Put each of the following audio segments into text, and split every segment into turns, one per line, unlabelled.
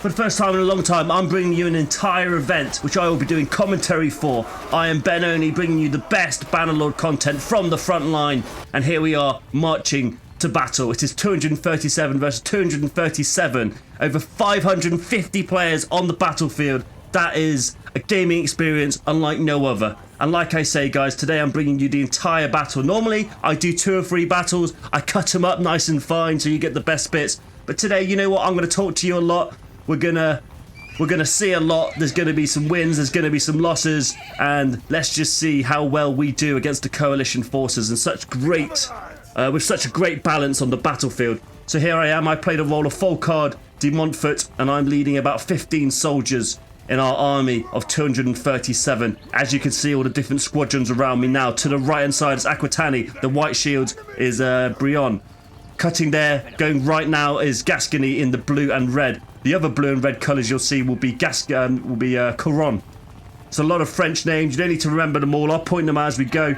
For the first time in a long time, I'm bringing you an entire event, which I will be doing commentary for. I am Ben Only, bringing you the best Bannerlord content from the front line. And here we are, marching to battle. It is 237 versus 237. Over 550 players on the battlefield. That is a gaming experience unlike no other. And like I say, guys, today I'm bringing you the entire battle. Normally, I do 2 or 3 battles. I cut them up nice and fine so you get the best bits. But today, you know what? I'm going to talk to you a lot. We're gonna see a lot. There's gonna be some wins, there's gonna be some losses, and let's just see how well we do against the coalition forces and with such a great balance on the battlefield. So here I am. I played a role of Folkard de Montfort, and I'm leading about 15 soldiers in our army of 237. As you can see, all the different squadrons around me now. To the right hand side is Aquitani. The white shield is Bretonnia. Cutting there, going right now is Gascony in the blue and red. The other blue and red colours you'll see will be Coron. It's a lot of French names. You don't need to remember them all. I'll point them out as we go.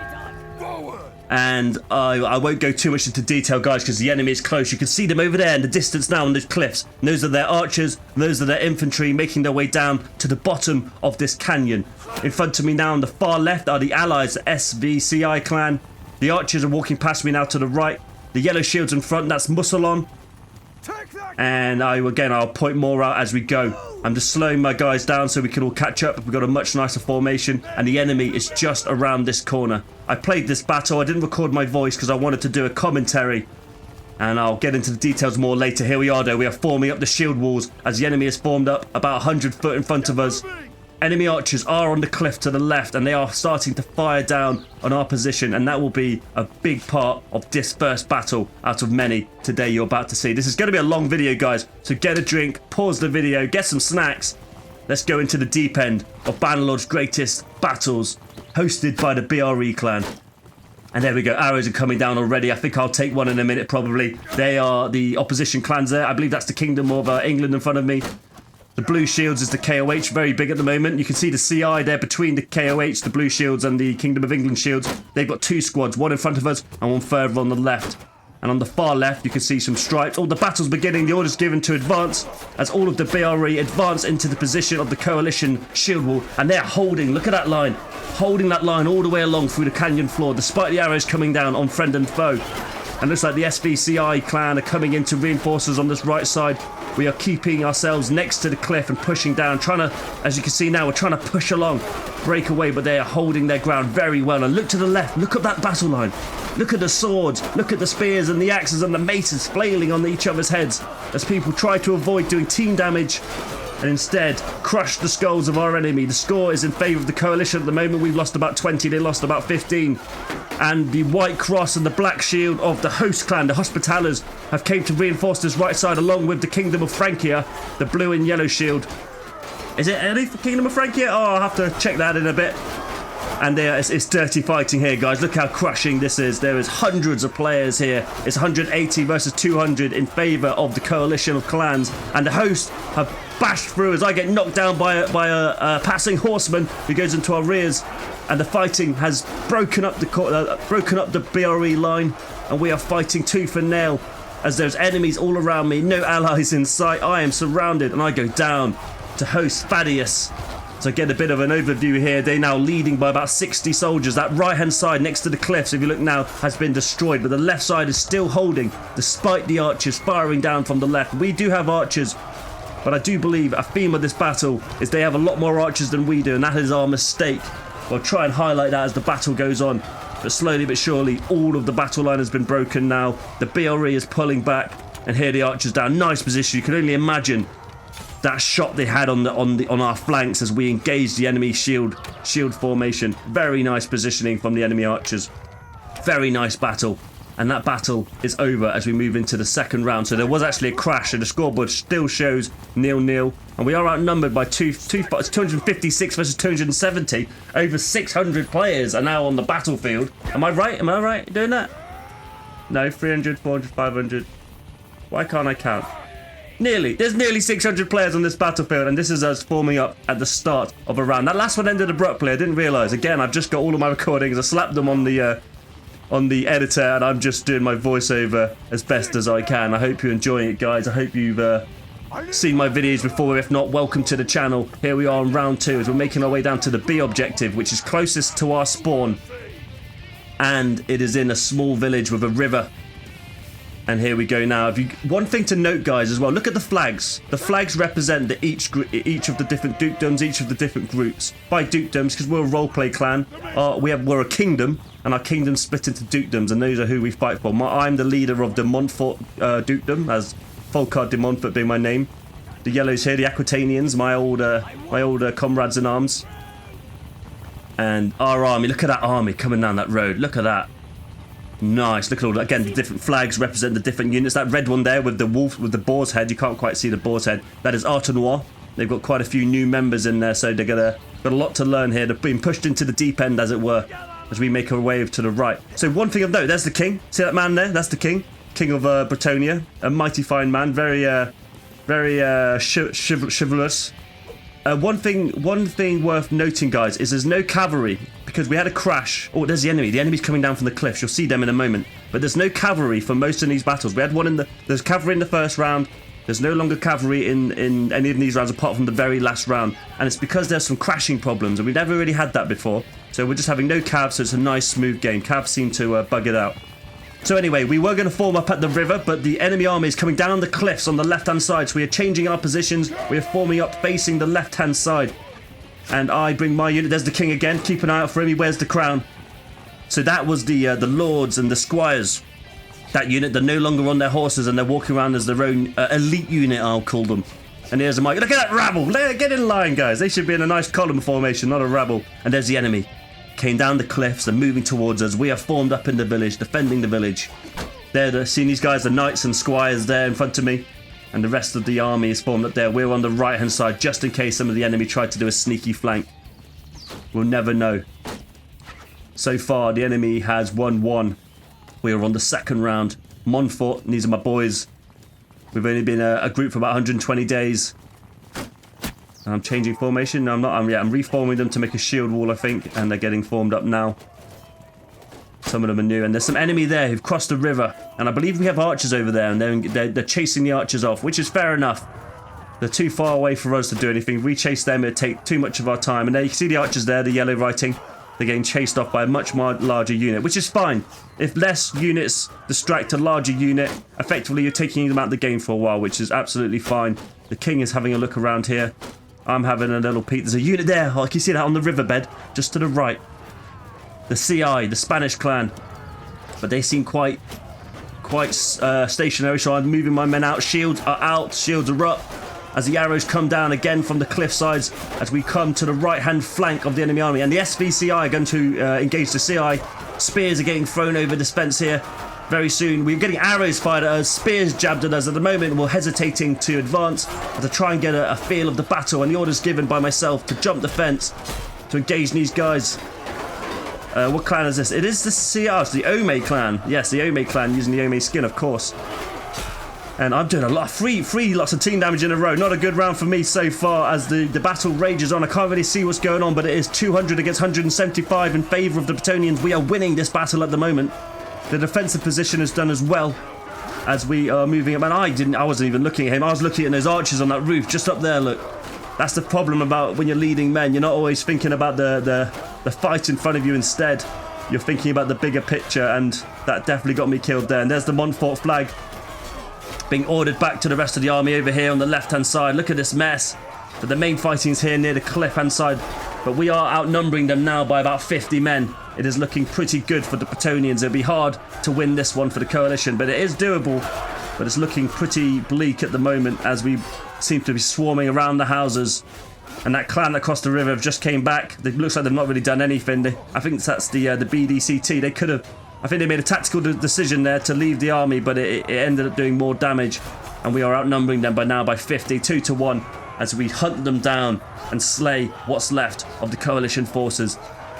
And I won't go too much into detail, guys, because the enemy is close. You can see them over there in the distance now on those cliffs. And those are their archers. And those are their infantry making their way down to the bottom of this canyon. In front of me now on the far left are the allies, the SVCI clan. The archers are walking past me now to the right. The yellow shields in front, that's Mussolon. And I'll point more out as we go. I'm just slowing my guys down so we can all catch up. We've got a much nicer formation, and the enemy is just around this corner. I played this battle. I didn't record my voice because I wanted to do a commentary, and I'll get into the details more later. Here we are, though. We are forming up the shield walls as the enemy is formed up about 100 foot in front of us. Enemy archers are on the cliff to the left, and they are starting to fire down on our position, and that will be a big part of this first battle out of many today you're about to see. This is going to be a long video, guys, so get a drink, pause the video, get some snacks. Let's go into the deep end of Bannerlord's greatest battles, hosted by the BRE clan. And there we go, arrows are coming down already. I think I'll take one in a minute, probably. They are the opposition clans there. I believe that's the Kingdom of England in front of me. The blue shields is the KOH, very big at the moment. You can see the CI there between the KOH, the blue shields, and the Kingdom of England shields. They've got 2 squads, one in front of us and one further on the left. And on the far left, you can see some stripes. All the battle's beginning, the order's given to advance as all of the BRE advance into the position of the coalition shield wall. And they're holding, look at that line, holding that line all the way along through the canyon floor, despite the arrows coming down on friend and foe. And looks like the SVCI clan are coming in to reinforce us on this right side. We are keeping ourselves next to the cliff and pushing down, trying to, as you can see now, we're trying to push along, break away, but they are holding their ground very well. And look to the left, look at that battle line. Look at the swords, look at the spears and the axes and the maces flailing on each other's heads as people try to avoid doing team damage and instead crush the skulls of our enemy. The score is in favour of the coalition at the moment. We've lost about 20, they lost about 15. And the white cross and the black shield of the host clan, the Hospitalers, have came to reinforce this right side along with the Kingdom of Francia, the blue and yellow shield. Is it any for Kingdom of Francia? Oh, I'll have to check that in a bit. And it's dirty fighting here, guys. Look how crushing this is. There is hundreds of players here. It's 180 versus 200 in favour of the coalition of clans. And the hosts have bashed through as I get knocked down by a passing horseman who goes into our rears. And the fighting has broken up the BRE line. And we are fighting tooth and nail as there's enemies all around me. No allies in sight. I am surrounded and I go down to host Thaddeus. So get a bit of an overview here. They're now leading by about 60 soldiers. That right-hand side next to the cliffs, if you look now, has been destroyed. But the left side is still holding, despite the archers firing down from the left. We do have archers, but I do believe a theme of this battle is they have a lot more archers than we do, and that is our mistake. We'll try and highlight that as the battle goes on. But slowly but surely, all of the battle line has been broken now. The BRE is pulling back, and here the archers down. Nice position. You can only imagine that shot they had on our flanks as we engaged the enemy shield formation. Very nice positioning from the enemy archers. Very nice battle. And that battle is over as we move into the second round. So there was actually a crash, and the scoreboard still shows 0-0. And we are outnumbered by 256 versus 270. Over 600 players are now on the battlefield. Am I right? Am I right doing that? No, 300, 400, 500. Why can't I count? There's nearly 600 players on this battlefield, and this is us forming up at the start of a round. That last one ended abruptly. I didn't realise. Again, I've just got all of my recordings. I slapped them on the editor, and I'm just doing my voiceover as best as I can. I hope you're enjoying it, guys. I hope you've seen my videos before. If not, welcome to the channel. Here we are on round 2 as we're making our way down to the B objective, which is closest to our spawn. And it is in a small village with a river. And here we go now. One thing to note, guys, as well, look at the flags. The flags represent each of the different dukedoms, each of the different groups. By dukedoms, because we're a roleplay clan, we're a kingdom, and our kingdom's split into dukedoms, and those are who we fight for. I'm the leader of the Montfort dukedom, as Volkard de Montfort being my name. The yellows here, the Aquitanians, my old comrades in arms. And our army, look at that army coming down that road. Look at that. Nice. Look at all that. Again, the different flags represent the different units. That red one there with the wolf, with the boar's head. You can't quite see the boar's head. That is Artenois. They've got quite a few new members in there, so they've got a lot to learn here. They've been pushed into the deep end, as it were, as we make our way to the right. So one thing of note, there's the king. See that man there? That's the king. King of Bretonnia. A mighty fine man. Very chivalrous. One thing worth noting, guys, is there's no cavalry because we had a crash. Oh, there's the enemy. The enemy's coming down from the cliffs. You'll see them in a moment. But there's no cavalry for most of these battles. We had one there's cavalry in the first round. There's no longer cavalry in any of these rounds apart from the very last round. And it's because there's some crashing problems, and we've never really had that before. So we're just having no cav, so it's a nice, smooth game. Cav seem to bug it out. So anyway, we were going to form up at the river, but the enemy army is coming down the cliffs on the left-hand side. So we are changing our positions. We are forming up facing the left-hand side. And I bring my unit. There's the king again. Keep an eye out for him. He wears the crown. So that was the lords and the squires. That unit, they're no longer on their horses and they're walking around as their own elite unit, I'll call them. And here's the mic. Look at that rabble. Get in line, guys. They should be in a nice column formation, not a rabble. And there's the enemy. Came down the cliffs and moving towards us. We are formed up in the village, defending the village. Seeing these guys, the knights and squires there in front of me. And the rest of the army is formed up there. We're on the right-hand side, just in case some of the enemy tried to do a sneaky flank. We'll never know. So far, the enemy has won 1. We are on the second round. Montfort, and these are my boys. We've only been a group for about 120 days. And I'm changing formation. No, I'm not. I'm reforming them to make a shield wall, I think. And they're getting formed up now. Some of them are new. And there's some enemy there who've crossed the river. And I believe we have archers over there. And they're chasing the archers off, which is fair enough. They're too far away for us to do anything. If we chase them, it'd take too much of our time. And there you can see the archers there, the yellow writing. They're getting chased off by a much more larger unit, which is fine. If less units distract a larger unit, effectively you're taking them out of the game for a while, which is absolutely fine. The king is having a look around here. I'm having a little peek. There's a unit there. Oh, can you see that on the riverbed? Just to the right. The CI, the Spanish clan. But they seem quite stationary, so I'm moving my men out. Shields are out. Shields are up. As the arrows come down again from the cliff sides, as we come to the right-hand flank of the enemy army. And the SVCI are going to engage the CI. Spears are getting thrown over this fence here. Very soon, we're getting arrows fired at us, spears jabbed at us. At the moment, we're hesitating to advance to try and get a feel of the battle. And the order's given by myself to jump the fence, to engage these guys. What clan is this? It is the CR, it's the Ome clan. Yes, the Ome clan, using the Ome skin, of course. And I'm doing a lot, lots of team damage in a row. Not a good round for me so far as the battle rages on. I can't really see what's going on, but it is 200 against 175 in favour of the Bretonnians. We are winning this battle at the moment. The defensive position is done as well as we are moving up. And I wasn't even looking at him. I was looking at those archers on that roof, just up there, look. That's the problem about when you're leading men. You're not always thinking about the fight in front of you instead. You're thinking about the bigger picture, and that definitely got me killed there. And there's the Montfort flag being ordered back to the rest of the army over here on the left-hand side. Look at this mess. But the main fighting is here near the cliff-hand side. But we are outnumbering them now by about 50 men. It is looking pretty good for the Bretonnians. It'll be hard to win this one for the coalition, but it is doable. But it's looking pretty bleak at the moment as we seem to be swarming around the houses. And that clan across the river have just came back. It looks like they've not really done anything. I think that's the BDCT. They could have... I think they made a tactical decision there to leave the army, but it ended up doing more damage. And we are outnumbering them by now by 50, 2-1, as we hunt them down and slay what's left of the coalition forces.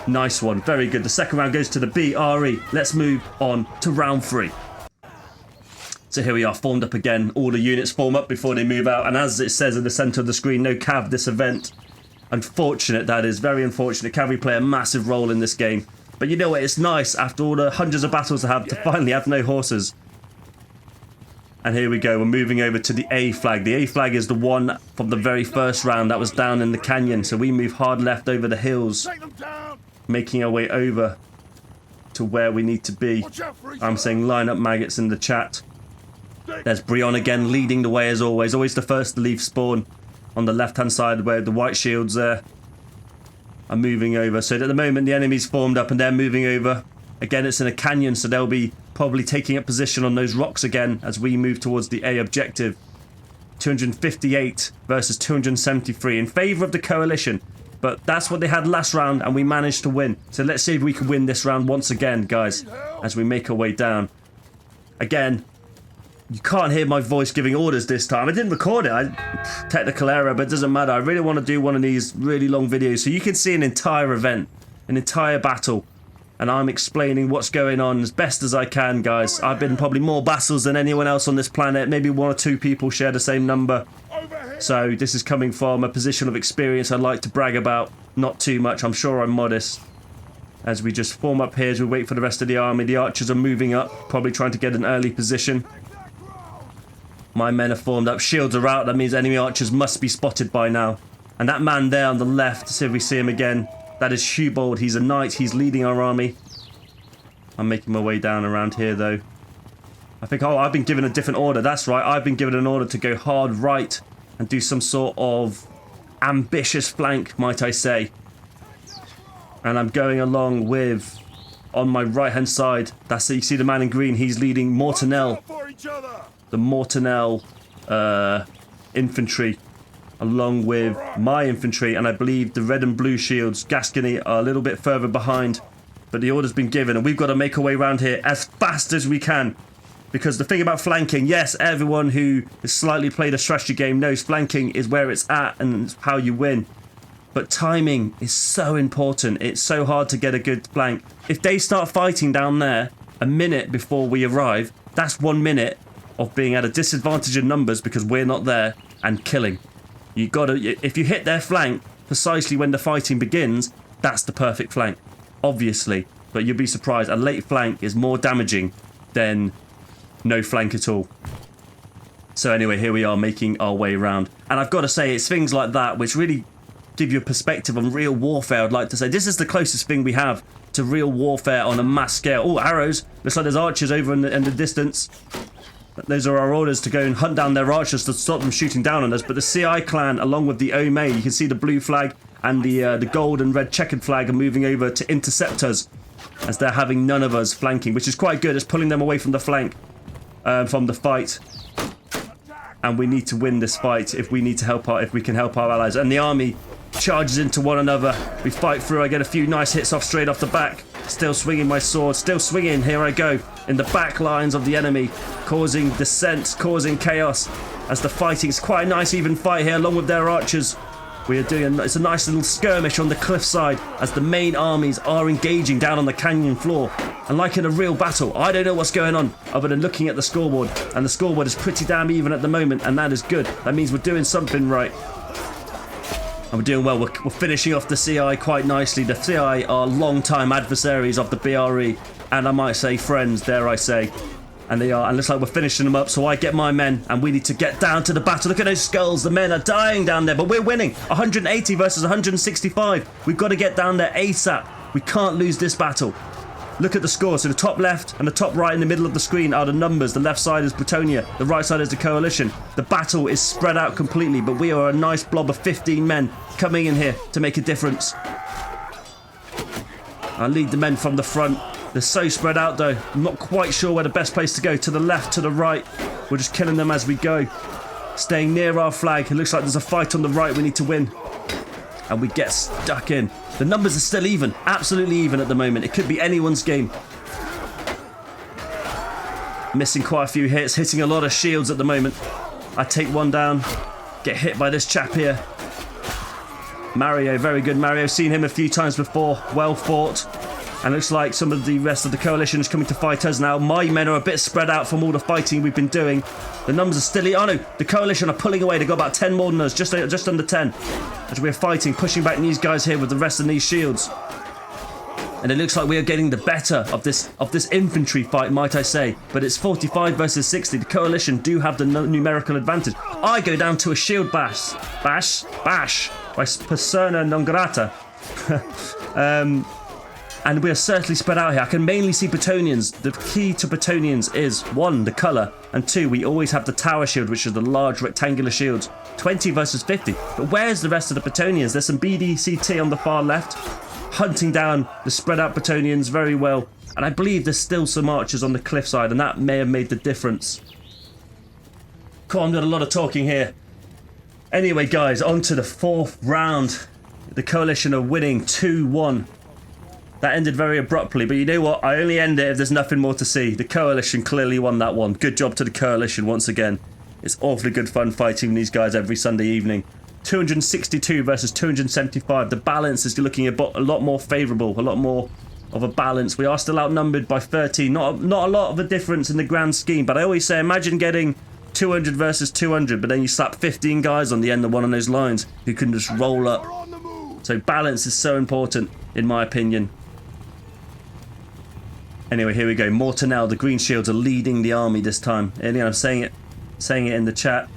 Nice one. Very good. The second round goes to the BRE. Let's move on to round 3. So here we are, formed up again. All the units form up before they move out. And as it says in the centre of the screen, no cav this event. Unfortunate, that is. Very unfortunate. Cavalry play a massive role in this game. But you know what? It's nice, after all the hundreds of battles I have, to finally have no horses. And here we go. We're moving over to the A flag. The A flag is the one from the very first round that was down in the canyon. So we move hard left over the hills, making our way over to where we need to be. I'm saying line up maggots in the chat. There's Bretonnia again leading the way as always. Always the first to leave spawn on the left-hand side where the white shields there are moving over. So at the moment the enemy's formed up and they're moving over. Again, it's in a canyon, so they'll be probably taking up position on those rocks again as we move towards the A objective. 258 versus 273 in favour of the coalition. But that's what they had last round and we managed to win. So let's see if we can win this round once again, guys, as we make our way down. Again, you can't hear my voice giving orders this time. I didn't record it. Technical error, but it doesn't matter. I really want to do one of these really long videos so you can see an entire event, an entire battle. And I'm explaining what's going on as best as I can, guys. I've been probably more battles than anyone else on this planet. Maybe one or two people share the same number. So this is coming from a position of experience I'd like to brag about. Not too much. I'm sure I'm modest. As we just form up here as we wait for the rest of the army. The archers are moving up, probably trying to get an early position. My men are formed up. Shields are out. That means enemy archers must be spotted by now. And that man there on the left, see if we see him again. That is Hubold. He's a knight. He's leading our army. I'm making my way down around here, though. I think, oh, I've been given a different order. That's right. I've been given an order to go hard right and do some sort of ambitious flank, might I say. And I'm going along with, on my right-hand side, that's it. You see the man in green. He's leading Mortanel. The Mortanel infantry, along with my infantry, and I believe the red and blue shields, Gascony, are a little bit further behind. But the order's been given, and we've got to make our way around here as fast as we can. Because the thing about flanking, yes, everyone who has slightly played a strategy game knows flanking is where it's at and it's how you win. But timing is so important. It's so hard to get a good flank. If they start fighting down there a minute before we arrive, that's 1 minute of being at a disadvantage in numbers because we're not there and killing. You gotta, if you hit their flank precisely when the fighting begins, that's the perfect flank, obviously. But you'll be surprised, a late flank is more damaging than no flank at all. So anyway, here we are making our way around. And I've got to say, it's things like that which really give you a perspective on real warfare, I'd like to say. This is the closest thing we have to real warfare on a mass scale. Oh, arrows. Looks like there's archers over in the distance. Those are our orders to go and hunt down their archers to stop them shooting down on us. But the CI clan, along with the Ome, you can see the blue flag and the gold and red checkered flag are moving over to intercept us as they're having none of us flanking, which is quite good. It's pulling them away from the flank, from the fight. And we need to win this fight if we can help our allies. And the army charges into one another. We fight through. I get a few nice hits off straight off the back. Still swinging my sword. Still swinging. Here I go. In the back lines of the enemy. Causing dissent. Causing chaos. As the fighting is quite a nice even fight here along with their archers. We are doing it's a nice little skirmish on the cliffside as the main armies are engaging down on the canyon floor. And like in a real battle, I don't know what's going on other than looking at the scoreboard. And the scoreboard is pretty damn even at the moment, and that is good. That means we're doing something right. And we're doing well. We're finishing off the CI quite nicely. The CI are long-time adversaries of the BRE, and I might say friends, dare I say. And they are, and it looks like we're finishing them up, so I get my men, and we need to get down to the battle. Look at those skulls. The men are dying down there, but we're winning. 180 versus 165. We've got to get down there ASAP. We can't lose this battle. Look at the score. So the top left and the top right in the middle of the screen are the numbers. The left side is Bretonnia. The right side is the coalition. The battle is spread out completely, but we are a nice blob of 15 men coming in here to make a difference. I lead the men from the front. They're so spread out though. I'm not quite sure where the best place to go. To the left, to the right. We're just killing them as we go. Staying near our flag. It looks like there's a fight on the right we need to win. And we get stuck in. The numbers are still even. Absolutely even at the moment. It could be anyone's game. Missing quite a few hits. Hitting a lot of shields at the moment. I take one down. Get hit by this chap here. Mario. Very good Mario. Seen him a few times before. Well fought. And looks like some of the rest of the coalition is coming to fight us now. My men are a bit spread out from all the fighting we've been doing. The numbers are still... Oh no, the coalition are pulling away. They've got about 10 more than us, just under 10. As we're fighting, pushing back these guys here with the rest of these shields. And it looks like we are getting the better of this infantry fight, might I say. But it's 45 versus 60. The coalition do have the numerical advantage. I go down to a shield bash by persona non grata. And we are certainly spread out here. I can mainly see Bretonnians. The key to Bretonnians is, 1, the colour, and 2, we always have the tower shield, which is the large rectangular shields. 20 versus 50. But where's the rest of the Bretonnians? There's some BDCT on the far left, hunting down the spread out Bretonnians very well. And I believe there's still some archers on the cliffside, and that may have made the difference. Cool, I'm doing a lot of talking here. Anyway, guys, on to the 4th round. The coalition are winning 2-1. That ended very abruptly, but you know what? I only end it if there's nothing more to see. The coalition clearly won that one. Good job to the coalition once again. It's awfully good fun fighting these guys every Sunday evening. 262 versus 275. The balance is looking a lot more favourable, a lot more of a balance. We are still outnumbered by 13. Not a lot of a difference in the grand scheme, but I always say imagine getting 200 versus 200, but then you slap 15 guys on the end of one of those lines who can just roll up. So balance is so important, in my opinion. Anyway, here we go. Mortonell, the green shields are leading the army this time. And I'm saying it in the chat.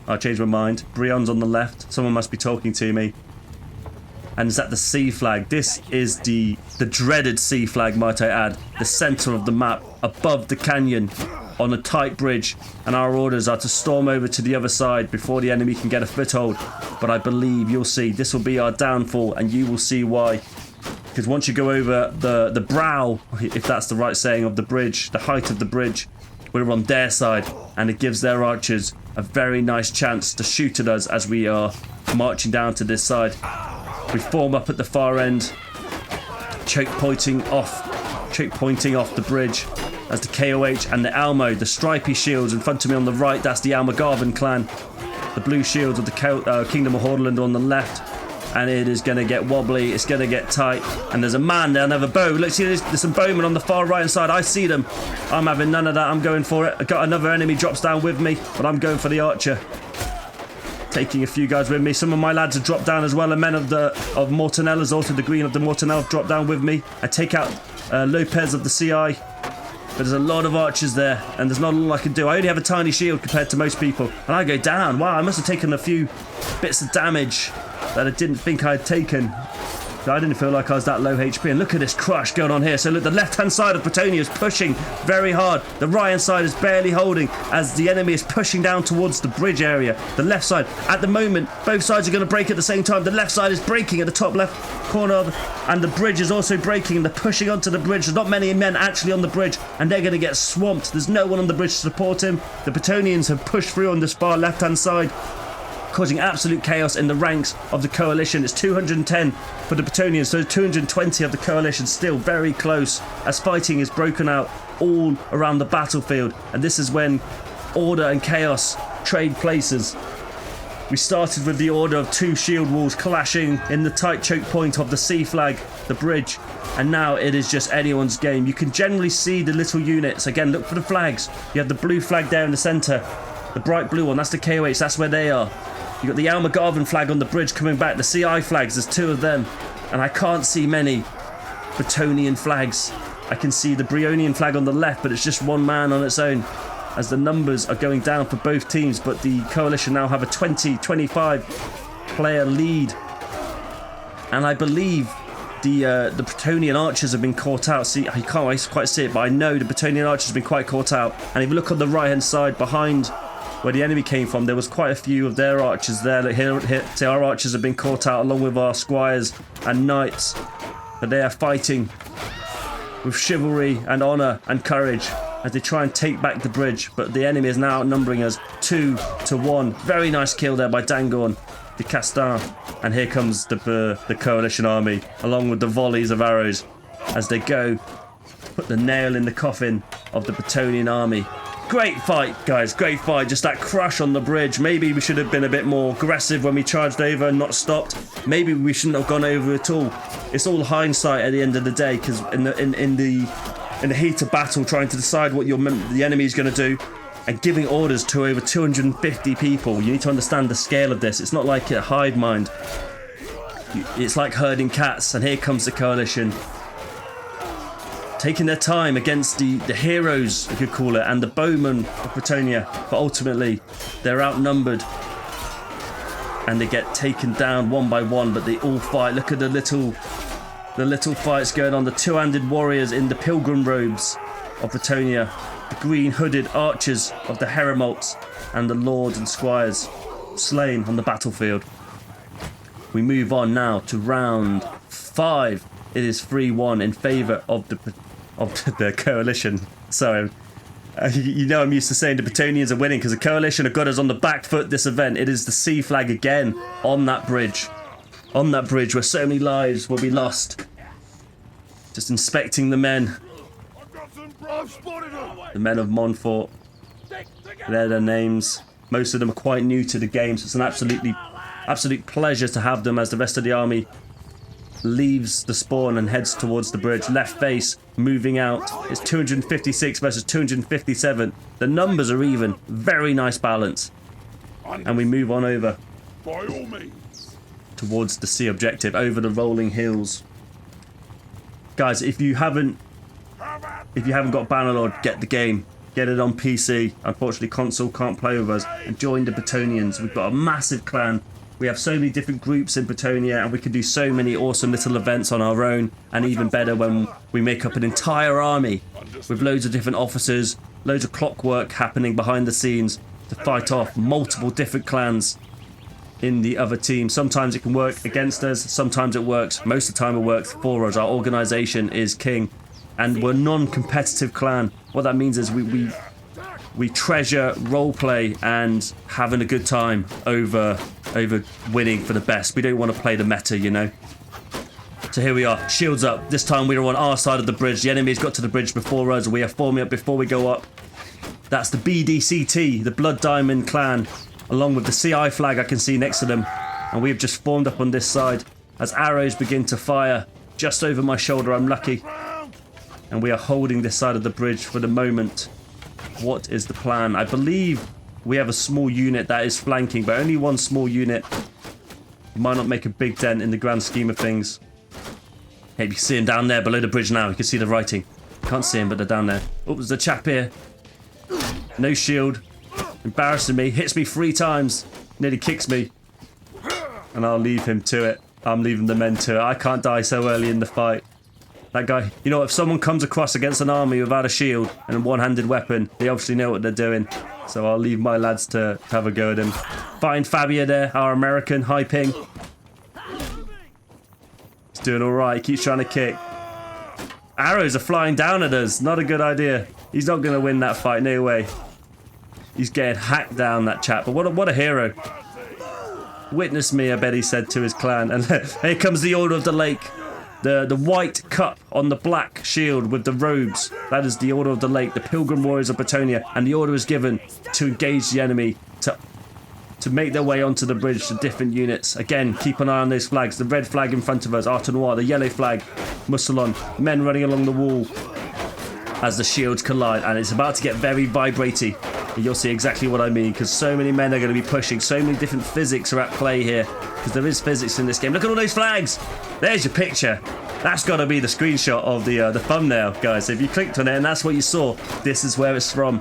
I changed my mind. Brion's on the left. Someone must be talking to me. And is that the C flag? This is the dreaded C flag, might I add. The centre of the map, above the canyon, on a tight bridge. And our orders are to storm over to the other side before the enemy can get a foothold. But I believe you'll see this will be our downfall, and you will see why. Because once you go over the brow, if that's the right saying, of the bridge, the height of the bridge, we're on their side, and it gives their archers a very nice chance to shoot at us as we are marching down to this side. We form up at the far end, choke pointing off the bridge as the KOH and the Almo, the stripy shields in front of me on the right, that's the Almagarvan clan. The blue shields of the Kingdom of Hordaland on the left. And it is going to get wobbly, it's going to get tight. And there's a man there, another bow. Look, see, there's some bowmen on the far right hand side. I see them. I'm having none of that, I'm going for it. I got another enemy drops down with me, but I'm going for the archer. Taking a few guys with me. Some of my lads have dropped down as well. The men of Mortonell has also, the green of the Mortonell, dropped down with me. I take out Lopez of the CI. But there's a lot of archers there, and there's not a lot I can do. I only have a tiny shield compared to most people. And I go down. Wow, I must have taken a few bits of damage that I didn't think I'd taken. I didn't feel like I was that low HP. And look at this crush going on here. So look, the left-hand side of Bretonnia is pushing very hard. The right-hand side is barely holding as the enemy is pushing down towards the bridge area. The left side, at the moment, both sides are going to break at the same time. The left side is breaking at the top left corner, and the bridge is also breaking, and they're pushing onto the bridge. There's not many men actually on the bridge, and they're going to get swamped. There's no one on the bridge to support him. The Bretonnians have pushed through on this far left-hand side, causing absolute chaos in the ranks of the coalition. It's 210 for the Bretonnians, so 220 of the coalition, still very close as fighting is broken out all around the battlefield. And this is when order and chaos trade places. We started with the order of 2 shield walls clashing in the tight choke point of the C flag, the bridge, and now it is just anyone's game. You can generally see the little units. Again, look for the flags. You have the blue flag there in the centre, the bright blue one, that's the KOH, that's where they are. You've got the Almagarvan flag on the bridge coming back, the CI flags, there's 2 of them. And I can't see many Bretonnian flags. I can see the Breonian flag on the left, but it's just one man on its own as the numbers are going down for both teams. But the coalition now have a 20-25 player lead. And I believe the Bretonnian archers have been caught out. See, I can't quite see it, but I know the Bretonnian archers have been quite caught out. And if you look on the right-hand side behind where the enemy came from, there was quite a few of their archers there. Look, here, see, our archers have been caught out along with our squires and knights. But they are fighting with chivalry and honour and courage as they try and take back the bridge. But the enemy is now outnumbering us 2-1. Very nice kill there by Dangorn de Castan. And here comes the coalition army, along with the volleys of arrows as they go put the nail in the coffin of the Bretonnian army. Great fight, guys, great fight. Just that crush on the bridge. Maybe we should have been a bit more aggressive when we charged over and not stopped. Maybe we shouldn't have gone over at all. It's all hindsight at the end of the day, because in the heat of battle, trying to decide what the enemy is going to do and giving orders to over 250 people, you need to understand the scale of this. It's not like a hive mind. It's like herding cats, and here comes the coalition. taking their time against the heroes, you could call it, and the bowmen of Bretonnia. But ultimately, they're outnumbered. And they get taken down one by one, but they all fight. Look at the little fights going on. The two-handed warriors in the pilgrim robes of Bretonnia. The green hooded archers of the Heremolts. And the lords and squires slain on the battlefield. We move on now to round 5. It is 3-1 in favour of the coalition. Sorry. You know I'm used to saying the Bretonians are winning because the coalition have got us on the back foot this event. It is the sea flag again on that bridge. On that bridge where so many lives will be lost. Just inspecting the men. The men of Montfort. They're their names. Most of them are quite new to the game, so it's an absolute pleasure to have them as the rest of the army leaves the spawn and heads towards the bridge. Left face moving out. It's 256 versus 257. The numbers are even. Very nice balance. And we move on over towards the sea objective, over the rolling hills. Guys, if you haven't got Bannerlord, get the game. Get it on PC. Unfortunately, console can't play with us. And join the Bretonians. We've got a massive clan. We have so many different groups in Bretonnia, and we can do so many awesome little events on our own, and even better when we make up an entire army with loads of different officers, loads of clockwork happening behind the scenes to fight off multiple different clans in the other team. Sometimes it can work against us, sometimes it works. Most of the time it works for us. Our organisation is king, and we're a non-competitive clan. What that means is we treasure roleplay and having a good time over winning for the best. We don't want to play the meta, you know. So here we are, shields up. This time we are on our side of the bridge. The enemy's got to the bridge before us. We are forming up before we go up. That's the BDCT, the Blood Diamond clan, along with the CI flag I can see next to them. And we've just formed up on this side as arrows begin to fire just over my shoulder. I'm lucky. And we are holding this side of the bridge for the moment. What is the plan? I believe we have a small unit that is flanking, but only one small unit might not make a big dent in the grand scheme of things. Hey, you can see him down there below the bridge now. You can see the writing. Can't see him, but they're down there. Oh, there's a chap here. No shield. Embarrassing me. Hits me 3 times. Nearly kicks me. And I'll leave him to it. I'm leaving the men to it. I can't die so early in the fight. That guy, you know, if someone comes across against an army without a shield and a one-handed weapon, they obviously know what they're doing. So I'll leave my lads to have a go at him. Find Fabio there, our American, high ping. He's doing all right. He keeps trying to kick. Arrows are flying down at us. Not a good idea. He's not going to win that fight. No way. He's getting hacked down, that chap. But what a hero. Witness me, I bet he said to his clan. And here comes the Order of the Lake. The white cup on the black shield with the robes. That is the Order of the Lake, the Pilgrim Warriors of Bretonnia. And the order is given to engage the enemy, to make their way onto the bridge to different units. Again, keep an eye on those flags. The red flag in front of us, Arte Noir. The yellow flag, Musselon. Men running along the wall as the shields collide. And it's about to get very vibraty. And you'll see exactly what I mean, because so many men are going to be pushing. So many different physics are at play here, because there is physics in this game. Look at all those flags. There's your picture. That's got to be the screenshot of the thumbnail, guys. If you clicked on it and that's what you saw, this is where it's from.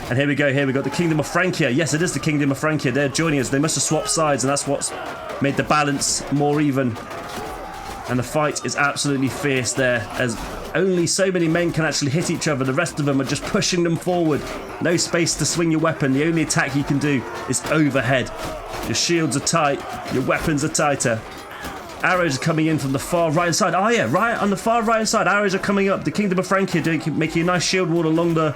And here we go. Here we got the Kingdom of Francia. Yes, it is the Kingdom of Francia. They're joining us. They must have swapped sides, and that's what's made the balance more even. And the fight is absolutely fierce there, as only so many men can actually hit each other. The rest of them are just pushing them forward. No space to swing your weapon. The only attack you can do is overhead. Your shields are tight. Your weapons are tighter. Arrows are coming in from the far right side. Oh yeah, right on the far right side, arrows are coming up. The Kingdom of Francia making a nice shield wall along the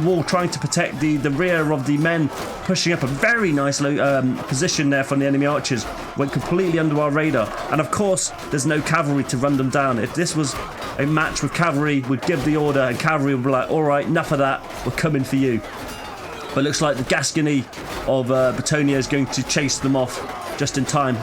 wall, trying to protect the rear of the men, pushing up a very nice position there from the enemy archers. Went completely under our radar, and of course, there's no cavalry to run them down. If this was a match with cavalry, we'd give the order, and cavalry would be like, "All right, enough of that. We're coming for you." But it looks like the Gascony of Bretonnia is going to chase them off just in time.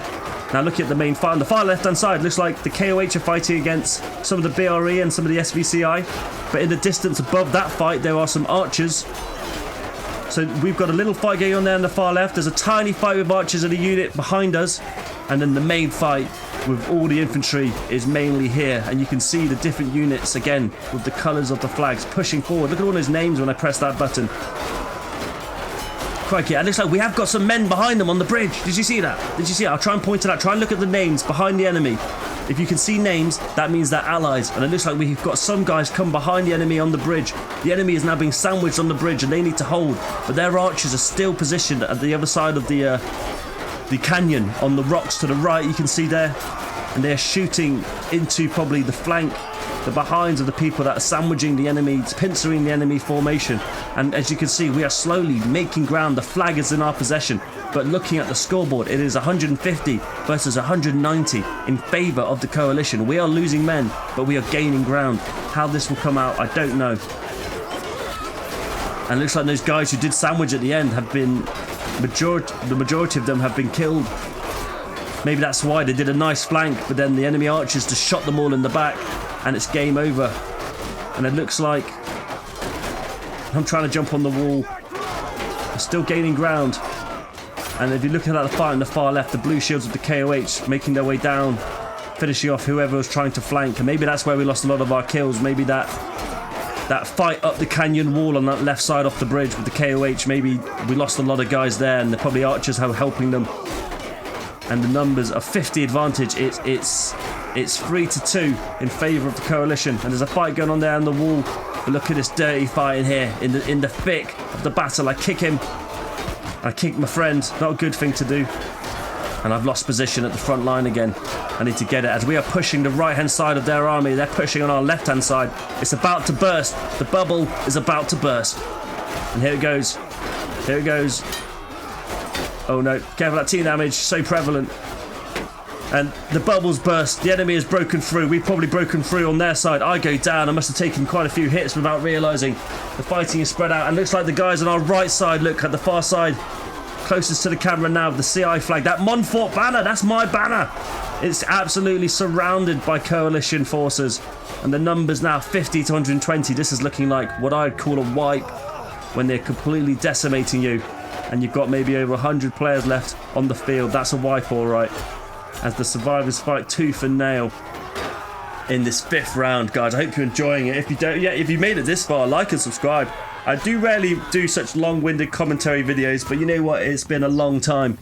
Now look at the main fight on the far left-hand side. Looks like the KOH are fighting against some of the BRE and some of the SVCI. But in the distance above that fight, there are some archers. So we've got a little fight going on there on the far left. There's a tiny fight with archers in a unit behind us. And then the main fight with all the infantry is mainly here, and you can see the different units again with the colours of the flags pushing forward. Look at all those names when I press that button. Crikey, it looks like we have got some men behind them on the bridge. Did you see that? Did you see it? I'll try and point it out. Try and look at the names behind the enemy. If you can see names, that means they're allies. And it looks like we've got some guys come behind the enemy on the bridge. The enemy is now being sandwiched on the bridge and they need to hold. But their archers are still positioned at the other side of the canyon on the rocks to the right, you can see there. And they're shooting into probably the flank, the behinds of the people that are sandwiching the enemy, pincering the enemy formation. And as you can see, we are slowly making ground. The flag is in our possession. But looking at the scoreboard, it is 150 versus 190 in favour of the coalition. We are losing men, but we are gaining ground. How this will come out, I don't know. And it looks like those guys who did sandwich at the end have been, the majority of them have been killed. Maybe that's why they did a nice flank, but then the enemy archers just shot them all in the back, and it's game over. And it looks like I'm trying to jump on the wall. I'm still gaining ground. And if you look at the fight on the far left, the blue shields of the KOH making their way down, finishing off whoever was trying to flank. And maybe that's where we lost a lot of our kills. Maybe that fight up the canyon wall on that left side off the bridge with the KOH, maybe we lost a lot of guys there, and they're probably archers helping them. And the numbers are 50 advantage. It's 3-2 in favour of the coalition. And there's a fight going on there on the wall. But look at this dirty fight in here, in the thick of the battle. I kick him. I kick my friend. Not a good thing to do. And I've lost position at the front line again. I need to get it as we are pushing the right-hand side of their army. They're pushing on our left-hand side. It's about to burst. The bubble is about to burst. And here it goes. Here it goes. Oh no, careful, that T damage, so prevalent. And the bubbles burst. The enemy has broken through. We've probably broken through on their side. I go down. I must have taken quite a few hits without realising. The fighting is spread out. And looks like the guys on our right side, look at the far side, closest to the camera now, the CI flag. That Montfort banner, that's my banner. It's absolutely surrounded by coalition forces. And the numbers now 50 to 120. This is looking like what I'd call a wipe when they're completely decimating you. And you've got maybe over 100 players left on the field. That's a wipe, all right. As the survivors fight tooth and nail in this 5th round, guys. I hope you're enjoying it. If you don't, if you made it this far, like and subscribe. I do rarely do such long-winded commentary videos, but you know what? It's been a long time.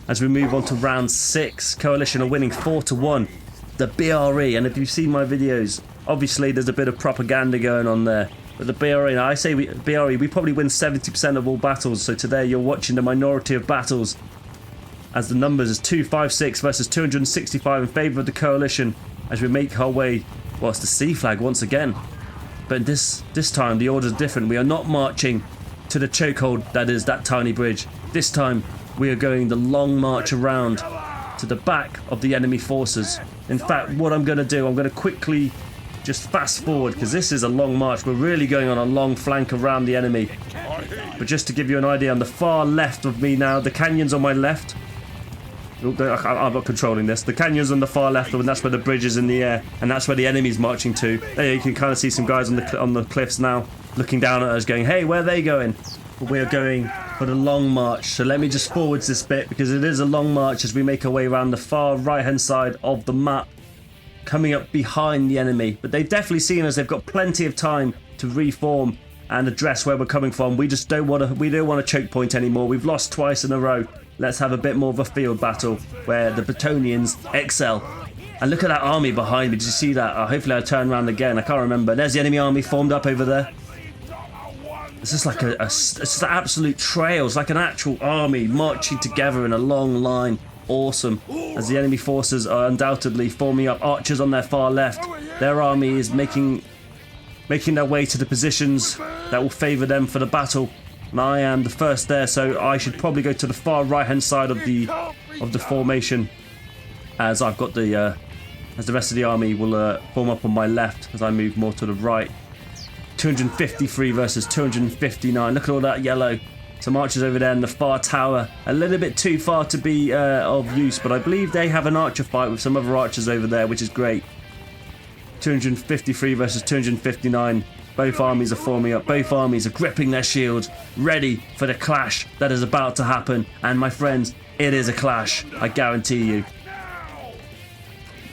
As we move on to round 6, Coalition are winning 4-1. The BRE, and if you've seen my videos, obviously there's a bit of propaganda going on there. But the BRE, now I say BRE, we probably win 70% of all battles. So today you're watching the minority of battles. As the numbers is 256 versus 265 in favour of the coalition. As we make our way, well, it's the C flag once again. But this time the order is different. We are not marching to the chokehold that is that tiny bridge. This time we are going the long march around to the back of the enemy forces. In fact, what I'm going to do, I'm going to quickly just fast forward, because this is a long march. We're really going on a long flank around the enemy. But just to give you an idea, on the far left of me now, the canyon's on my left. I'm not controlling this. The canyon's on the far left, and that's where the bridge is in the air, and that's where the enemy's marching to. There you can kind of see some guys on the cliffs now, looking down at us, going, "Hey, where are they going?" But we are going for the long march. So let me just forwards this bit, because it is a long march as we make our way around the far right-hand side of the map, coming up behind the enemy. But they've definitely seen us. They've got plenty of time to reform and address where we're coming from. We just don't want to choke point anymore. We've lost twice in a row. Let's have a bit more of a field battle where the Bretonnians excel. And look at that army behind me. Did you see that? Hopefully I'll turn around again. I can't remember. There's the enemy army formed up over there. It's just like it's just an absolute trail. It's like an actual army marching together in a long line. Awesome. As the enemy forces are undoubtedly forming up. Archers on their far left. Their army is making their way to the positions that will favour them for the battle. And I am the first there, so I should probably go to the far right-hand side of the formation, as I've got as the rest of the army will form up on my left as I move more to the right. 253 versus 259. Look at all that yellow. Some archers over there in the far tower. A little bit too far to be of use, but I believe they have an archer fight with some other archers over there, which is great. 253 versus 259. Both armies are forming up. Both armies are gripping their shields, ready for the clash that is about to happen. And my friends, it is a clash, I guarantee you.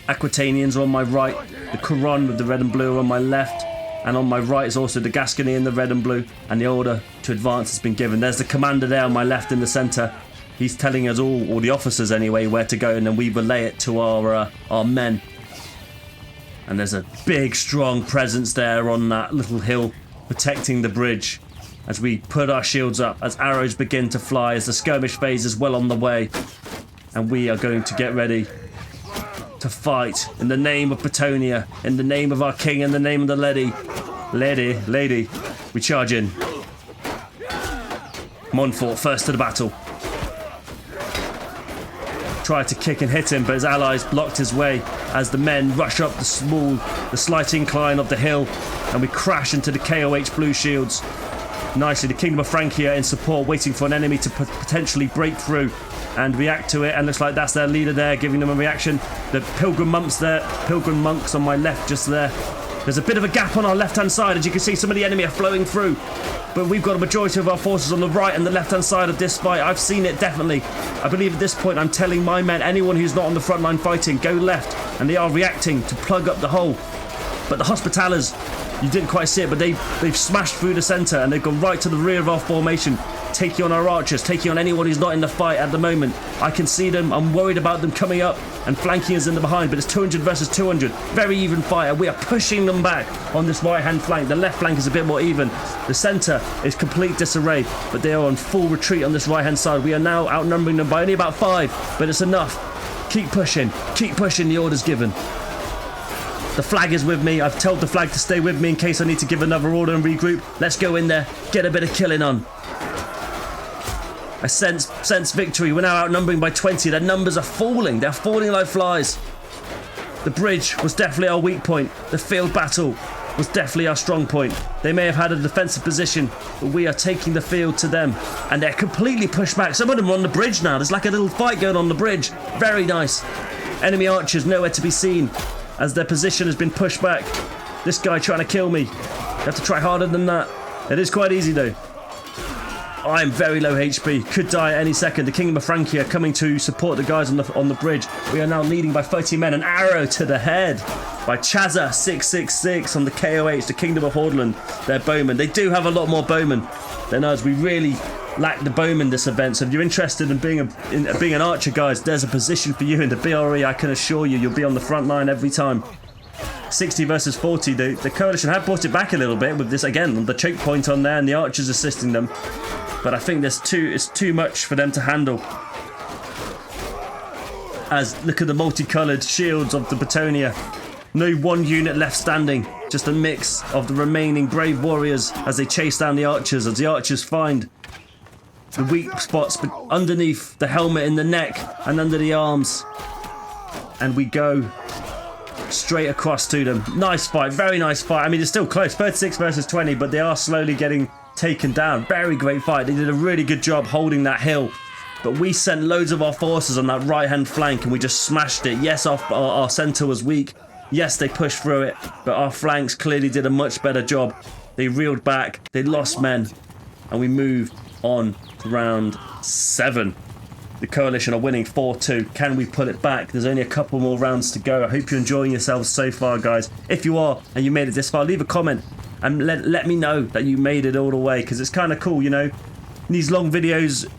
Aquitanians are on my right, the Couronne with the red and blue are on my left, and on my right is also the Gascony in the red and blue, and the order to advance has been given. There's the commander there on my left in the centre. He's telling us all, or the officers anyway, where to go, and then we relay it to our men. And there's a big, strong presence there on that little hill, protecting the bridge as we put our shields up, as arrows begin to fly, as the skirmish phase is well on the way. And we are going to get ready to fight in the name of Bretonnia, in the name of our king, in the name of the lady. We charge in. Montfort first to the battle. Tried to kick and hit him, but his allies blocked his way as the men rush up the slight incline of the hill, and we crash into the KOH blue shields. Nicely, the Kingdom of Francia in support, waiting for an enemy to potentially break through and react to it, and looks like that's their leader there, giving them a reaction. The pilgrim monks on my left, just there. There's a bit of a gap on our left-hand side, as you can see some of the enemy are flowing through, but we've got a majority of our forces on the right and the left-hand side of this fight. I've seen it, definitely. I believe at this point I'm telling my men, anyone who's not on the front line fighting, go left, and they are reacting to plug up the hole. But the Hospitallers, you didn't quite see it, but they've smashed through the centre, and they've gone right to the rear of our formation, taking on our archers, taking on anyone who's not in the fight at the moment. I can see them. I'm worried about them coming up and flanking us in the behind, but it's 200 versus 200. Very even fight, and we are pushing them back on this right-hand flank. The left flank is a bit more even. The centre is complete disarray, but they are on full retreat on this right-hand side. We are now outnumbering them by only about 5, but it's enough. Keep pushing, the order's given. The flag is with me. I've told the flag to stay with me in case I need to give another order and regroup. Let's go in there, get a bit of killing on. I sense victory. We're now outnumbering by 20. Their numbers are falling. They're falling like flies. The bridge was definitely our weak point. The field battle was definitely our strong point. They may have had a defensive position, but we are taking the field to them. And they're completely pushed back. Some of them are on the bridge now. There's like a little fight going on the bridge. Very nice. Enemy archers nowhere to be seen as their position has been pushed back. This guy trying to kill me. You have to try harder than that. It is quite easy though. I am very low HP, could die at any second. The Kingdom of Francia coming to support the guys on the bridge. We are now leading by 30 men. An arrow to the head by Chazza 666 on the KOH, the Kingdom of Hordaland. Their bowmen. They do have a lot more bowmen than us. We really lack the bowmen this event. So if you're interested in being an archer, guys, there's a position for you in the BRE. I can assure you, you'll be on the front line every time. 60 versus 40. The coalition have brought it back a little bit with this, again, the choke point on there and the archers assisting them. But I think it's too much for them to handle. As look at the multicoloured shields of the Bretonnia. No one unit left standing. Just a mix of the remaining brave warriors as they chase down the archers. As the archers find the weak spots underneath the helmet in the neck and under the arms. And we go straight across to them. Nice fight. Very nice fight. I mean, it's still close. 36 versus 20, but they are slowly getting taken down. Very great fight. They did a really good job holding that hill, but we sent loads of our forces on that right hand flank and we just smashed it. Yes, our centre was weak. Yes, they pushed through it, but our flanks clearly did a much better job. They reeled back, they lost men, and we moved on to round 7. The coalition are winning 4-2. Can we pull it back? There's only a couple more rounds to go. I hope you're enjoying yourselves so far, guys. If you are and you made it this far, leave a comment and let me know that you made it all the way, because it's kind of cool, you know. These long videos,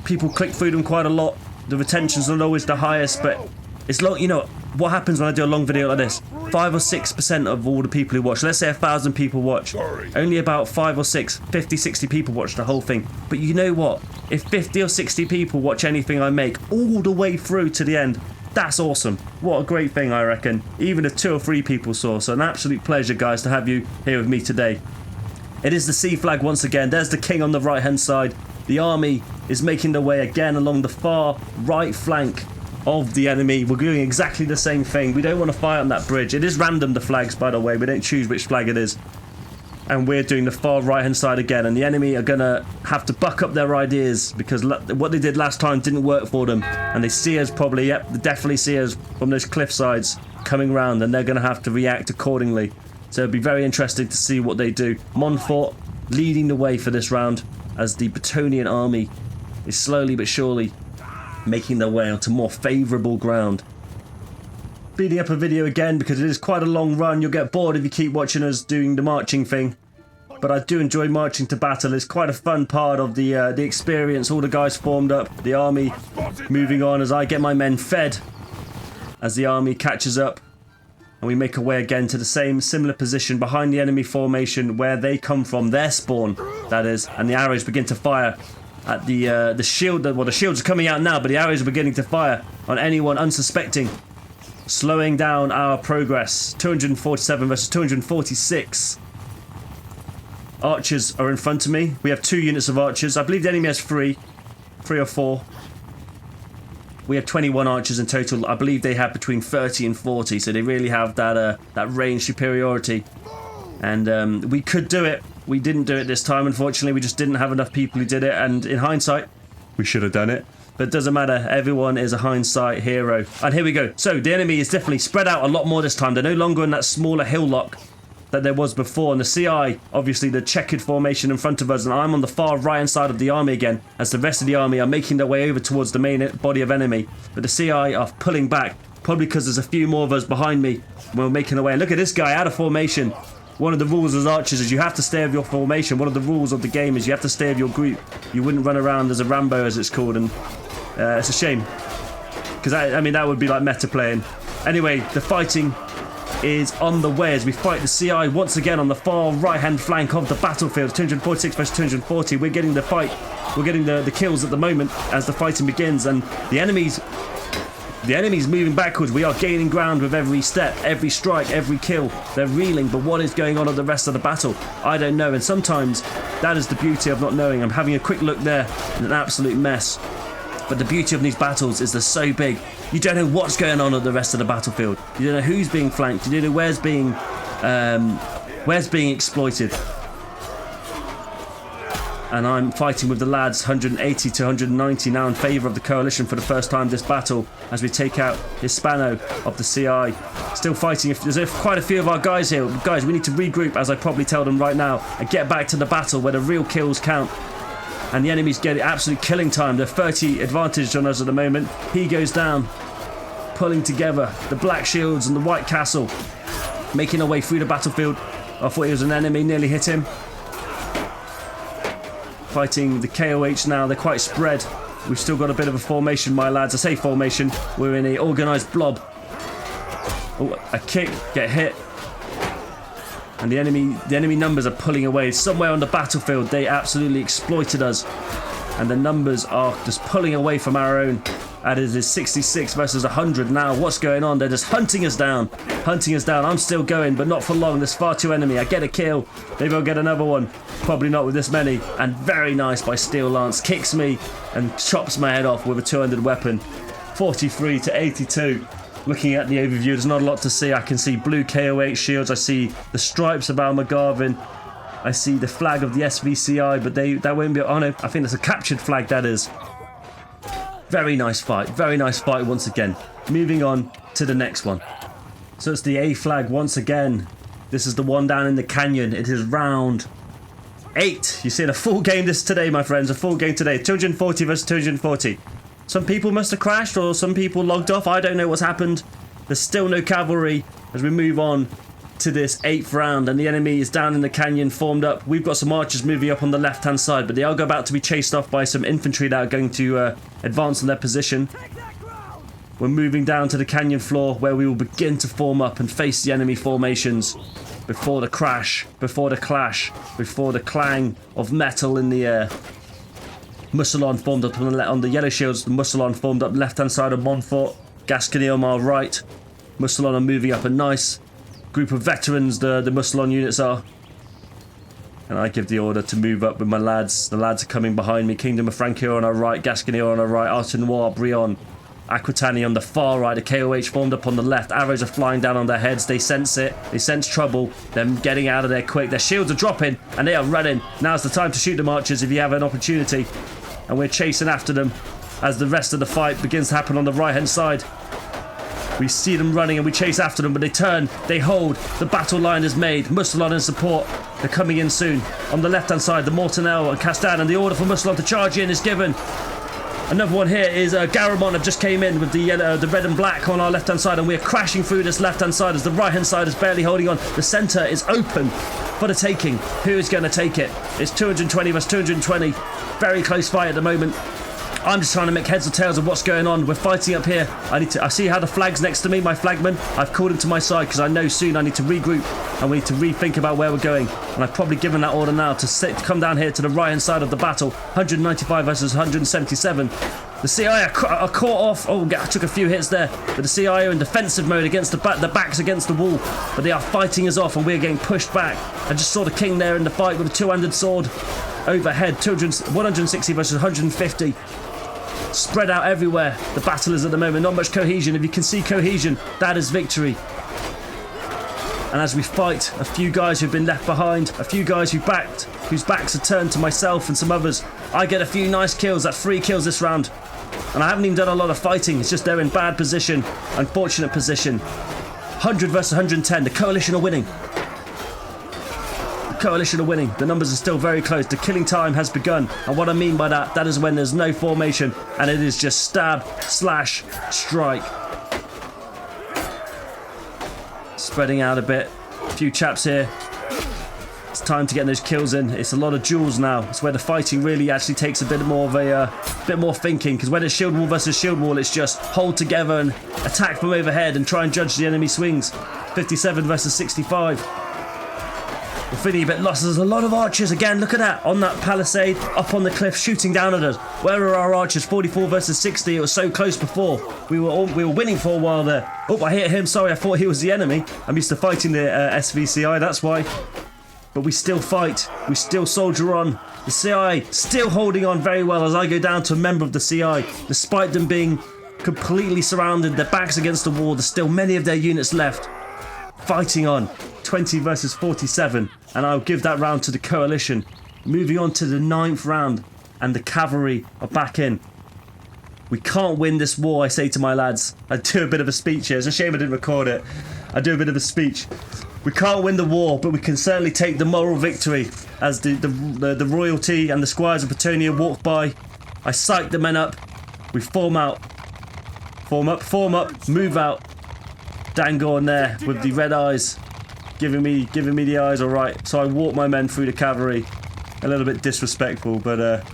people click through them quite a lot. The retention's not always the highest, but it's long. You know what happens when I do a long video like this? 5 or 6% of all the people who watch, let's say 1,000 people watch, only about 5 or 6, 50, 60 people watch the whole thing. But you know what? If 50 or 60 people watch anything I make all the way through to the end, that's awesome. What a great thing, I reckon. Even if 2 or 3 people saw. So an absolute pleasure, guys, to have you here with me today. It is the sea flag once again. There's the king on the right hand side. The army is making their way again along the far right flank of the enemy. We're doing exactly the same thing. We don't want to fight on that bridge. It is random, the flags, by the way. We don't choose which flag it is. And we're doing the far right hand side again, and the enemy are gonna have to buck up their ideas, because what they did last time didn't work for them, and they see us probably, yep, they definitely see us from those cliff sides coming round, and they're gonna have to react accordingly. So it'll be very interesting to see what they do. Montfort leading the way for this round as the Bretonnian army is slowly but surely making their way onto more favourable ground. speeding up a video again because it is quite a long run. You'll get bored if you keep watching us doing the marching thing. But I do enjoy marching to battle. It's quite a fun part of the experience. All the guys formed up, the army moving on as I get my men fed. As the army catches up. And we make our way again to the similar position behind the enemy formation where they come from, their spawn, that is. And the arrows begin to fire at the shield. Well, the shields are coming out now, but the arrows are beginning to fire on anyone unsuspecting. Slowing down our progress. 247 versus 246. Archers are in front of me. We have 2 units of archers. I believe the enemy has 3 or 4. We have 21 archers in total. I believe they have between 30 and 40, so they really have that range superiority. And we could do it. We didn't do it this time, unfortunately. We just didn't have enough people who did it, and in hindsight, we should have done it. But it doesn't matter. Everyone is a hindsight hero. And here we go. So the enemy is definitely spread out a lot more this time. They're no longer in that smaller hillock that there was before. And the CI, obviously the checkered formation in front of us, and I'm on the far right hand side of the army again, as the rest of the army are making their way over towards the main body of enemy. But the CI are pulling back, probably because there's a few more of us behind me when we're making our way. Look at this guy out of formation. One of the rules as archers is you have to stay of your formation. One of the rules of the game is you have to stay of your group. You wouldn't run around as a Rambo, as it's called, and it's a shame. Because, I mean, that would be like meta playing. Anyway, the fighting is on the way as we fight the CI once again on the far right-hand flank of the battlefield. 246 versus 240. We're getting the fight. We're getting the kills at the moment as the fighting begins, and the enemy's moving backwards. We are gaining ground with every step, every strike, every kill. They're reeling, but what is going on at the rest of the battle? I don't know, and sometimes that is the beauty of not knowing. I'm having a quick look there, in an absolute mess. But the beauty of these battles is they're so big. You don't know what's going on at the rest of the battlefield. You don't know who's being flanked. You don't know where's being exploited. And I'm fighting with the lads 180 to 190 now in favour of the coalition for the first time this battle as we take out Hispano of the CI. Still fighting. There's quite a few of our guys here. Guys, we need to regroup, as I probably tell them right now, and get back to the battle where the real kills count. And the enemy's getting absolute killing time. They're 30 advantage on us at the moment. He goes down. Pulling together the black shields and the white castle. Making our way through the battlefield. I thought he was an enemy. Nearly hit him. Fighting the KOH now. They're quite spread. We've still got a bit of a formation, my lads. I say formation. We're in a organised blob. Oh, a kick. Get hit. And the enemy numbers are pulling away. Somewhere on the battlefield, they absolutely exploited us. And the numbers are just pulling away from our own. And it is 66 versus 100 now. What's going on? They're just hunting us down. Hunting us down. I'm still going, but not for long. There's far too enemy. I get a kill. Maybe I'll get another one. Probably not with this many. And very nice by Steel Lance. Kicks me and chops my head off with a 200 weapon. 43 to 82. Looking at the overview, there's not a lot to see. I can see blue KOH shields. I see the stripes of Almagarvin. I see the flag of the SVCI, but that won't be... Oh no, I think that's a captured flag, that is. Very nice fight. Very nice fight once again. Moving on to the next one. So it's the A flag once again. This is the one down in the canyon. It is round 8. You're seeing a full game today, my friends. A full game today. 240 versus 240. Some people must have crashed, or some people logged off. I don't know what's happened. There's still no cavalry as we move on to this 8th round, and the enemy is down in the canyon, formed up. We've got some archers moving up on the left-hand side, but they are about to be chased off by some infantry that are going to advance on their position. We're moving down to the canyon floor, where we will begin to form up and face the enemy formations before the crash, before the clash, before the clang of metal in the air. Musselon formed up on the yellow shields. The Musselon formed up left-hand side of Montfort. Gascony on our right. Musselon are moving up. A nice group of veterans, the Musselon units are. And I give the order to move up with my lads. The lads are coming behind me. Kingdom of Francia on our right. Gascony on our right. Artenoir, Brion, Aquitania on the far right. The KOH formed up on the left. Arrows are flying down on their heads. They sense it. They sense trouble. They're getting out of there quick. Their shields are dropping and they are running. Now's the time to shoot them, archers, if you have an opportunity. And we're chasing after them as the rest of the fight begins to happen on the right-hand side. We see them running and we chase after them, but they turn, they hold. The battle line is made. Musselon in support. They're coming in soon. On the left-hand side, the Mortanel and Castan, and the order for Musselon to charge in is given. Another one here is Garamond have just came in with the red and black on our left-hand side, and we're crashing through this left-hand side as the right-hand side is barely holding on. The centre is open for the taking. Who is going to take it? It's 220 versus 220. Very close fight at the moment. I'm just trying to make heads or tails of what's going on. We're fighting up here. I see how the flag's next to me, my flagman. I've called him to my side because I know soon I need to regroup and we need to rethink about where we're going. And I've probably given that order now to come down here to the right-hand side of the battle. 195 versus 177. The CI are caught off. Oh, I took a few hits there. But the CI are in defensive mode against the backs against the wall. But they are fighting us off and we're getting pushed back. I just saw the king there in the fight with a two-handed sword overhead. 160 versus 150. Spread out everywhere. The battle is at the moment. Not much cohesion. If you can see cohesion, that is victory. And as we fight, a few guys who've been left behind, a few guys whose backs are turned to myself and some others. I get a few nice kills. That's 3 kills this round. And I haven't even done a lot of fighting. It's just they're in bad position. Unfortunate position. 100 versus 110. The coalition are winning. Coalition are winning. The numbers are still very close. The killing time has begun. And what I mean by that is when there's no formation and it is just stab, slash, strike. Spreading out a bit. A few chaps here. It's time to get those kills in. It's a lot of duels now. It's where the fighting really actually takes a bit more of a bit more thinking, because when it's shield wall versus shield wall, it's just hold together and attack from overhead and try and judge the enemy swings. 57 versus 65. We're feeling a bit lost. There's a lot of archers again. Look at that on that palisade up on the cliff shooting down at us. Where are our archers? 44 versus 60. It was so close before. We were winning for a while there. Oh, I hit him. Sorry, I thought he was the enemy. I'm used to fighting the SVCI. That's why. But we still fight. We still soldier on. The CI still holding on very well as I go down to a member of the CI. Despite them being completely surrounded, their backs against the wall, there's still many of their units left. Fighting on. 20 versus 47, and I'll give that round to the coalition. Moving on to the 9th round, and the cavalry are back in. We can't win this war, I say to my lads. I do a bit of a speech here. It's a shame I didn't record it. I do a bit of a speech. We can't win the war, but we can certainly take the moral victory. As the royalty and the squires of Bretonnia walk by, I psych the men up. We form out. Form up, move out. Dangorn there with the red eyes. Giving me the eyes, all right. So I walk my men through the cavalry. A little bit disrespectful, but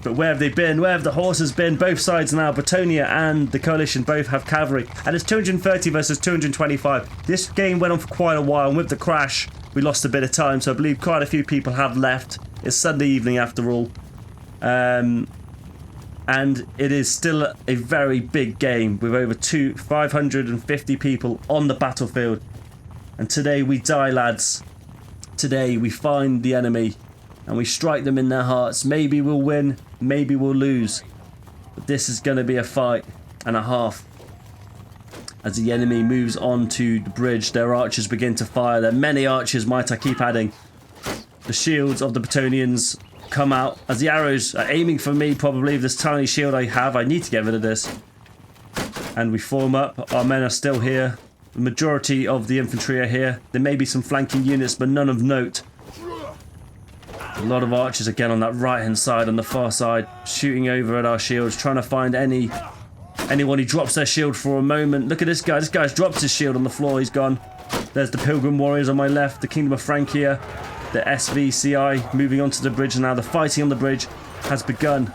where have they been? Where have the horses been? Both sides now, Bretonnia and the coalition both have cavalry. And it's 230 versus 225. This game went on for quite a while, and with the crash, we lost a bit of time. So I believe quite a few people have left. It's Sunday evening after all. And it is still a very big game with over 550 people on the battlefield. And today we die, lads. Today we find the enemy and we strike them in their hearts. Maybe we'll win, maybe we'll lose. But this is going to be a fight and a half. As the enemy moves on to the bridge, their archers begin to fire. There are many archers, might I keep adding. The shields of the Bretonnians come out as the arrows are aiming for me, probably. This tiny shield I have, I need to get rid of this. And we form up. Our men are still here. The majority of the infantry are here. There may be some flanking units, but none of note. A lot of archers again on that right-hand side, on the far side, shooting over at our shields, trying to find anyone who drops their shield for a moment. Look at this guy. This guy's dropped his shield on the floor. He's gone. There's the Pilgrim Warriors on my left, the Kingdom of Francia, the SVCI moving onto the bridge now. The fighting on the bridge has begun.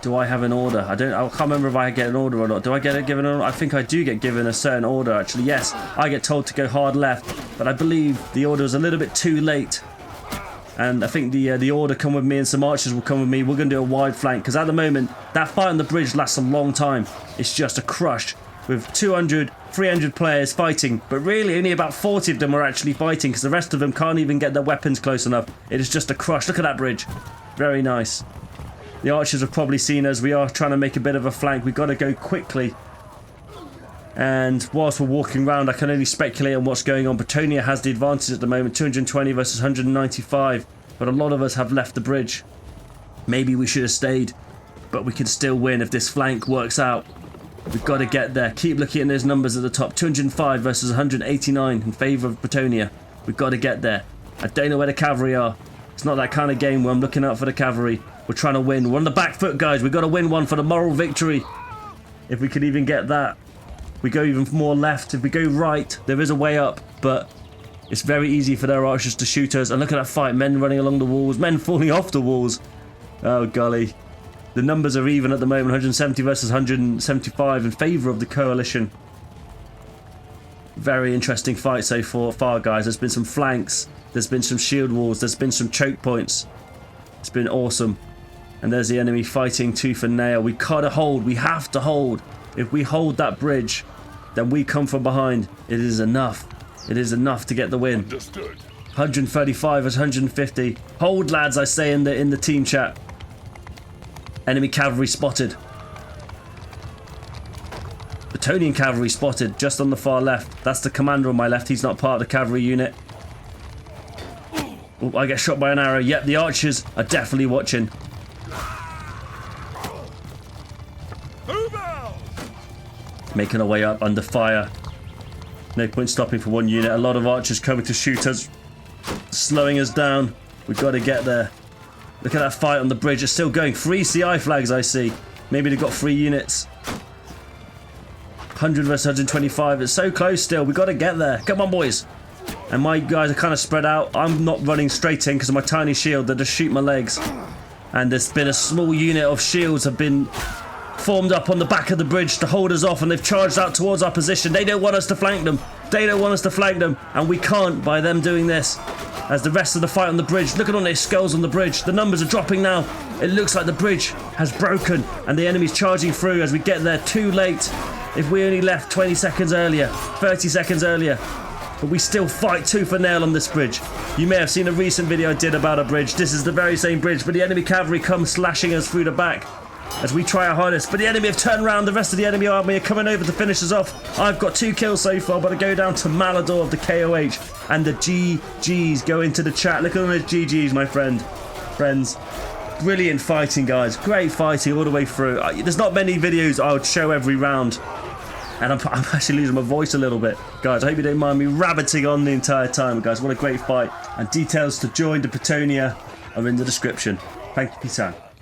Do I have an order? I can't remember if I get an order or not. Do I get given an order? I think I do get given a certain order, actually. Yes, I get told to go hard left, but I believe the order is a little bit too late. And I think the order come with me and some archers will come with me. We're going to do a wide flank, because at the moment, that fight on the bridge lasts a long time. It's just a crush with 200, 300 players fighting, but really only about 40 of them are actually fighting, because the rest of them can't even get their weapons close enough. It is just a crush. Look at that bridge. Very nice. The archers have probably seen us. We are trying to make a bit of a flank. We've got to go quickly. And whilst we're walking around, I can only speculate on what's going on. Bretonnia has the advantage at the moment, 220 versus 195. But a lot of us have left the bridge. Maybe we should have stayed, but we can still win if this flank works out. We've got to get there. Keep looking at those numbers at the top. 205 versus 189 in favour of Bretonnia. We've got to get there. I don't know where the cavalry are. It's not that kind of game where I'm looking out for the cavalry. We're trying to win. We're on the back foot, guys. We've got to win one for the moral victory. If we could even get that. We go even more left. If we go right, there is a way up, but it's very easy for their archers to shoot us. And look at that fight. Men running along the walls. Men falling off the walls. Oh, golly. The numbers are even at the moment. 170 versus 175 in favour of the coalition. Very interesting fight so far, guys. There's been some flanks. There's been some shield walls. There's been some choke points. It's been awesome. And there's the enemy fighting tooth and nail. We gotta hold. We have to hold. If we hold that bridge, then we come from behind. It is enough. It is enough to get the win.
Understood.
135 versus 150. Hold, lads, I say in the team chat. Enemy cavalry spotted. Bretonnian cavalry spotted just on the far left. That's the commander on my left. He's not part of the cavalry unit. Oh, I get shot by an arrow. Yep, the archers are definitely watching. Making our way up under fire. No point stopping for one unit. A lot of archers coming to shoot us. Slowing us down. We've got to get there. Look at that fight on the bridge. It's still going. 3 CI flags I see. Maybe they've got 3 units. 100 versus 125. It's so close still. We've got to get there. Come on, boys. And my guys are kind of spread out. I'm not running straight in because of my tiny shield. They just shoot my legs. And there's been a small unit of shields have been formed up on the back of the bridge to hold us off, and they've charged out towards our position. They don't want us to flank them. They don't want us to flank them, and we can't by them doing this. As the rest of the fight on the bridge, look at all their skulls on the bridge. The numbers are dropping now. It looks like the bridge has broken, and the enemy's charging through as we get there too late. If we only left 20 seconds earlier, 30 seconds earlier, but we still fight tooth and nail on this bridge. You may have seen a recent video I did about a bridge. This is the very same bridge, but the enemy cavalry come slashing us through the back as we try our hardest. But the enemy have turned around. The rest of the enemy army are coming over to finish us off. I've got 2 kills so far, but I go down to Malador of the KOH, and the GGs go into the chat. Look at all those GGs, my friends. Brilliant fighting, guys. Great fighting all the way through. There's not many videos I would show every round. And I'm actually losing my voice a little bit. Guys, I hope you don't mind me rabbiting on the entire time. Guys, what a great fight. And details to join the Bretonnia are in the description. Thank you, peace out.